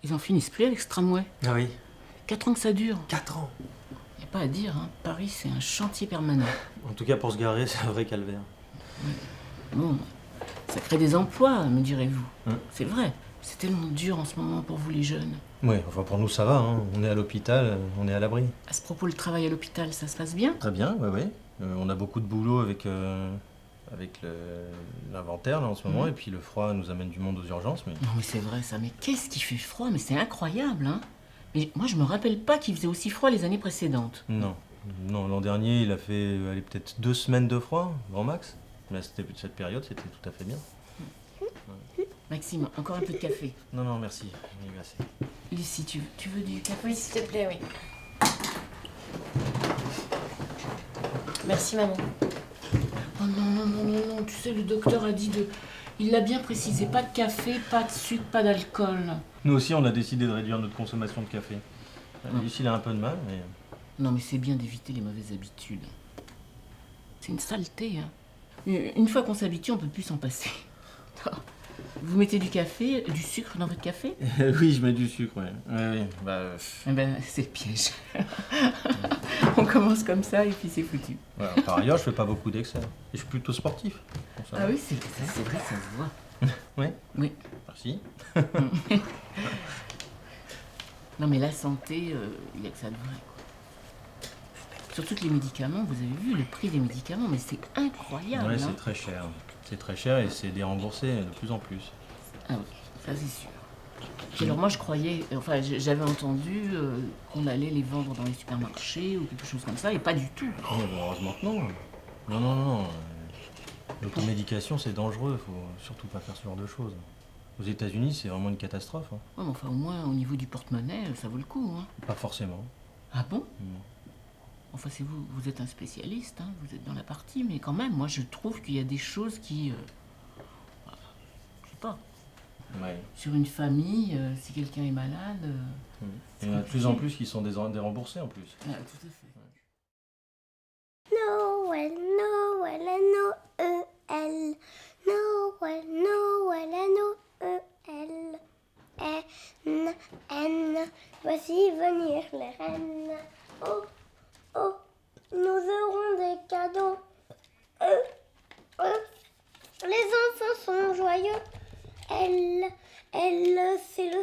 Ils en finissent plus avec ce tramway. Ah oui. 4 ans que ça dure. 4 ans. Y a pas à dire, hein. Paris, c'est un chantier permanent. En tout cas, pour se garer, c'est un vrai calvaire. Bon, ça crée des emplois, me direz-vous. Hum. C'est vrai. C'est tellement dur en ce moment pour vous les jeunes. Oui, enfin pour nous ça va, hein. On est à l'hôpital, on est à l'abri. À ce propos, le travail à l'hôpital, ça se passe bien? Très bien, ouais. On a beaucoup de boulot avec l'inventaire là en ce moment, et puis le froid nous amène du monde aux urgences, mais... Non mais c'est vrai ça, mais qu'est-ce qui fait froid? Mais c'est incroyable, hein. Mais moi je me rappelle pas qu'il faisait aussi froid les années précédentes. Non, l'an dernier il a fait peut-être 2 semaines de froid, grand max. Mais cette période c'était tout à fait bien. Maxime, encore un peu de café. Non, merci, il est assez. Lucie, tu veux du café? Oui, s'il te plaît, oui. Merci, maman. Oh non, tu sais, le docteur a dit de... Il l'a bien précisé, pas de café, pas de sucre, pas d'alcool. Nous aussi on a décidé de réduire notre consommation de café. Lucie il a un peu de mal, mais... Non mais c'est bien d'éviter les mauvaises habitudes. C'est une saleté, hein. Une fois qu'on s'habitue, on peut plus s'en passer. Vous mettez du café, du sucre dans votre café? Oui, je mets du sucre, ouais. Oui, bah... Eh ben, c'est le piège. On commence comme ça et puis c'est foutu. Voilà, par ailleurs, je fais pas beaucoup d'excès. Et je suis plutôt sportif. Bon, ça Ah va. oui, c'est vrai, ça se voit. Ouais. Oui. Merci. Non mais la santé, il n'y a que ça de vrai, quoi. Surtout que les médicaments, vous avez vu le prix des médicaments, mais c'est incroyable. Ouais, hein. c'est très cher. C'est très cher et c'est déremboursé de plus en plus. Ah oui, ça c'est sûr. Puis alors moi je croyais, enfin j'avais entendu qu'on allait les vendre dans les supermarchés ou quelque chose comme ça, et pas du tout. Oh, bah, heureusement que non. Non. L'automédication, c'est dangereux. Faut surtout pas faire ce genre de choses. Aux États-Unis, c'est vraiment une catastrophe. Hein. Ouais, mais enfin au moins au niveau du porte-monnaie, ça vaut le coup. Hein. Pas forcément. Ah bon? Non. Enfin c'est vous êtes un spécialiste, hein, vous êtes dans la partie, mais quand même, moi je trouve qu'il y a des choses qui... je sais pas. Ouais. Sur une famille, si quelqu'un est malade... Il y en a de plus en plus qui sont déremboursés en plus. Ah, tout à fait. Noël, Noël, Noël, Noël, Noël, Noël. Voici venir les reines. Oh, oh, nous aurons des cadeaux. Les enfants sont joyeux. Elle, c'est le